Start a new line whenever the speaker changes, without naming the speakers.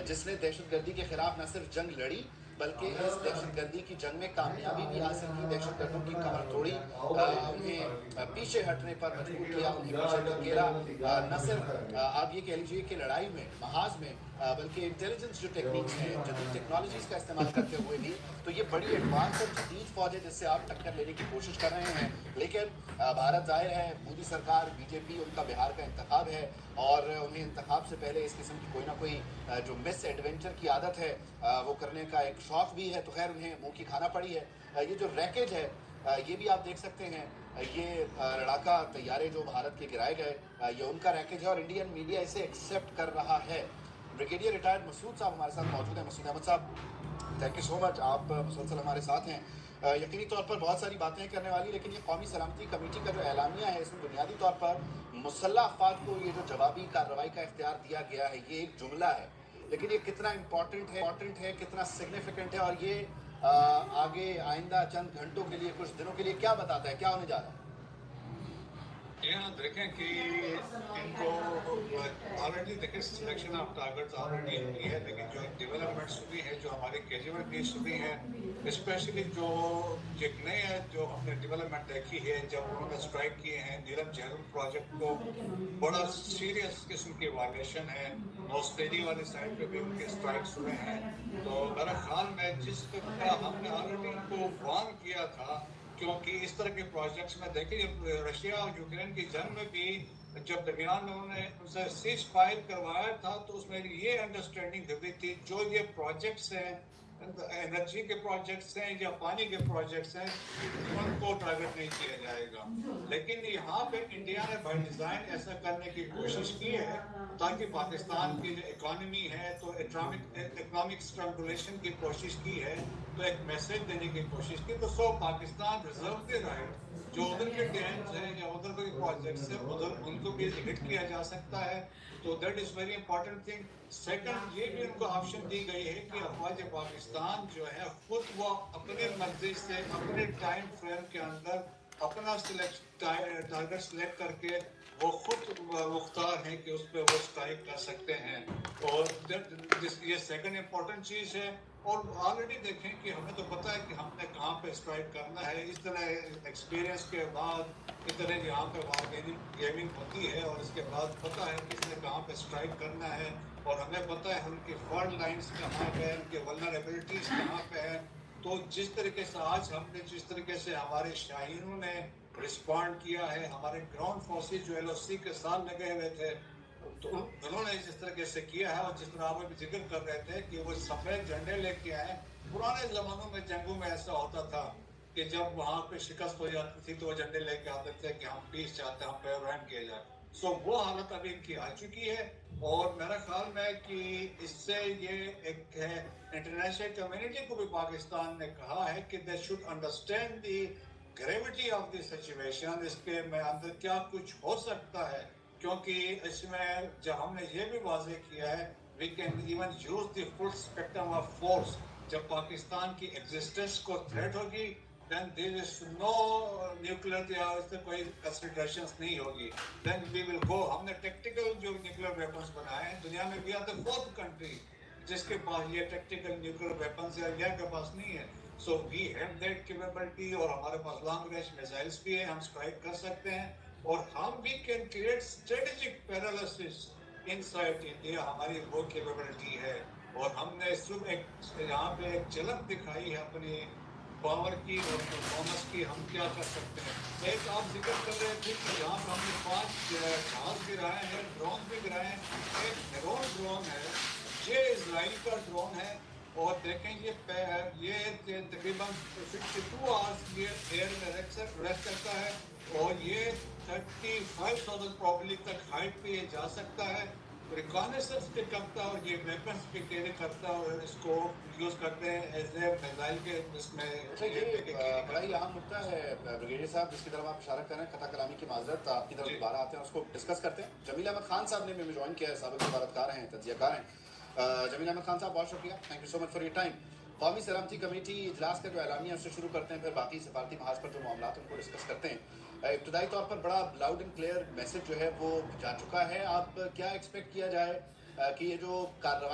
जिसने दहशतगर्दी के खिलाफ न सिर्फ जंग लड़ी बल्कि इस दहशतगर्दी की जंग में कामयाबी भी हासिल की। दहशतगर्दों की कमर तोड़ी, उन्हें पीछे हटने पर मजबूर किया, उन्हें पीछे धकेला। न सिर्फ आप ये कह लीजिए कि लड़ाई में, महाज में, बल्कि इंटेलिजेंस जो टेक्निक्स हैं, जदीद टेक्नोलॉजीज का इस्तेमाल करते हुए भी। तो ये बड़ी एडवांस और जदीद फौज है जिससे आप टक्कर लेने की कोशिश कर रहे हैं। लेकिन भारत जाहिर है, मोदी सरकार, बीजेपी, उनका बिहार का इंतखाब है और उन्हें इंतखाब से पहले इस किस्म की कोई ना कोई जो मिस एडवेंचर की आदत है वो करने का एक शौक भी है। तो खैर उन्हें मुंह की खाना पड़ी है। ये जो रैकेज है ये भी आप देख सकते हैं। ये लड़ाका तैयारे जो भारत के गिराए गए, ये उनका रैकेज है और इंडियन मीडिया इसे एक्सेप्ट कर रहा है। ब्रिगेडियर रिटायर्ड मसूद साहब हमारे साथ मौजूद हैं। मसूद अहमद साहब, थैंक यू सो मच, आप मुसलसल हमारे साथ हैं। यकीनी तौर पर बहुत सारी बातें करने वाली, लेकिन ये कौमी सलामती कमेटी का जो एलामिया है, इसमें बुनियादी तौर पर मुसल्लह अफवाद को ये जो जवाबी कार्रवाई का इख्तियार दिया गया है, ये एक जुमला है। लेकिन ये कितना इम्पोर्टेंट है, कितना सिग्निफिकेंट है और ये आगे आइंदा चंद घंटों के लिए, कुछ दिनों के लिए क्या बताता है, क्या होने जा रहा है?
यहाँ देखें कि इनको ऑलरेडी देखें सिलेक्शन ऑफ टारगेट्स ऑलरेडी हुई है, लेकिन जो डेवलपमेंट्स हुई है, जो हमारी कैजुअलिटीज हुई हैं, स्पेशली जो एक नए जो हमने डेवलपमेंट देखी है, जब उन्होंने स्ट्राइक किए हैं नीलम जहरुम प्रोजेक्ट को, बड़ा सीरियस किस्म की वायलेशन है। नौस्टेडी वाली साइड पे भी उनके स्ट्राइक्स हुए हैं। तो मेरा ख्याल में जिस तरह हमने ऑलरेडी इनको वार्न किया था, क्योंकि इस तरह के प्रोजेक्ट्स में देखिए, रशिया और यूक्रेन की जंग में भी जब दरमियान में उन्होंने उनसे सीज फायर करवाया था, तो उसमें ये अंडरस्टैंडिंग हुई थी, जो ये प्रोजेक्ट्स हैं, एनर्जी के प्रोजेक्ट्स हैं या पानी के प्रोजेक्ट्स हैं, उनको टारगेट नहीं किया जाएगा। लेकिन यहाँ पे इंडिया ने बाय डिज़ाइन ऐसा करने की कोशिश की है ताकि पाकिस्तान की जो इकोनॉमी है, तो इकोनॉमिक स्ट्रगुलेशन की कोशिश की है, तो एक मैसेज देने की कोशिश की। तो सो पाकिस्तान रिजर्व के राइट जो उधर के डैम्स हैं या उधर के प्रोजेक्ट्स हैं, उधर उनको भी हिट किया जा सकता है। तो that is very important thing. Second, ये भी उनको ऑप्शन दी गई है कि अफवाज पाकिस्तान जो है खुद वो अपने मर्जी से अपने टाइम फ्रेम के अंदर अपना टारगेट सिलेक्ट करके वो खुद मुख्तार हैं कि उस पर वो स्ट्राइक कर सकते हैं। और ये सेकंड इम्पोर्टेंट चीज़ है। और ऑलरेडी देखें कि हमें तो पता है कि हमने कहाँ पे स्ट्राइक करना है। इस तरह एक्सपीरियंस के बाद इस तरह यहाँ पे गेमिंग होती है और इसके बाद पता है कि इसने कहाँ पे स्ट्राइक करना है और हमें पता है उनकी फॉल्ट लाइंस कहाँ पे है, उनके वल्नरेबिलिटीज कहाँ पे है। तो जिस तरीके से आज हमने जिस तरीके से हमारे शाहीनों ने रिस्पॉन्ड किया है, हमारे ग्राउंड फोर्सेज जो LOC के साथ लगे हुए थे, तो उन्होंने जिस तरीके से किया है और जिस तरह आप भी जिक्र कर रहे थे कि वो सफेद झंडे लेके आए। पुराने जमानों में जंगों में ऐसा होता था कि जब वहां पे शिकस्त हो जाती थी तो वो झंडे लेके आते थे कि हम पीस चाहते हैं, हम पे रहम किया जाए। सो वो हालत अभी इनकी आ चुकी है और मेरा ख्याल में कि इससे ये एक है, इंटरनेशनल कम्युनिटी को भी पाकिस्तान ने कहा है कि they should understand the gravity of the situation, इसके में अंदर क्या कुछ हो सकता है। क्योंकि इसमें जब हमने ये भी वाजे किया है, we can even use the full spectrum of force. जब पाकिस्तान की एग्जिस्टेंस को थ्रेट होगी, then there is no nuclear या इससे कोई कंसिडरेशंस नहीं होगी, देन वी विल गो। हमने टेक्टिकल जो न्यूक्लियर वेपन्स बनाए हैं दुनिया में, we are the fourth country जिसके पास ये टेक्टिकल न्यूक्लियर वेपन्स है, इंडिया के पास नहीं है। So we have that capability और हमारे पास लॉन्ग रेंज मिसाइल्स भी है, हम स्ट्राइक कर सकते हैं। और हम we can create strategic paralysis inside India, हमारी वो कैपेबिलिटी है। और हमने सिर्फ एक यहाँ पे एक झलक दिखाई है अपनी पावर की और परफॉर्मेंस की, हम क्या कर सकते हैं। एक आप जिक्र कर रहे थे कि यहाँ पर हमने 5 जहाज गिराए हैं, ड्रोन भी गिराए हैं। एक हेरोन ड्रोन है, ये इजराइल का ड्रोन है और देखें ये तकरीबन 52 आवर्स ये एयर में रेस्ट करता है और ये 35,000 प्रोबेबली तक हाइट पे ये जा सकता है। रिकॉनेसेंस भी करता है और ये वेपन्स भी कैरी करता है और इसको यूज करते हैं एज ए मिसाइल के इसमें।
अच्छा, ये बड़ा ही अहम मुद्दा है ब्रिगेडियर साहब, जिसकी तरफ आप इशारा कर रहे हैं। खता कलामी की माजरत, आपकी तरफ दोबारा आते हैं, उसको डिस्कस करते हैं। जमील अहमद खान साहब ने हमें ज्वाइन किया है, साबिक सफारतकार हैं, तजियाकार हैं। जमील अहमद खान साहब, बहुत शुक्रिया, thank you so much for your time. कौमी सलामती कमेटी इजलास का जो एलामिया उससे शुरू करते हैं, फिर बाकी सफारती महाज पर जो मामला उनको डिस्कस करते हैं। इब्तदाई तौर पर बड़ा लाउड एंड क्लियर मैसेज जो है वो जा चुका है। आप क्या एक्सपेक्ट किया जाए कि ये जो कार्रवाई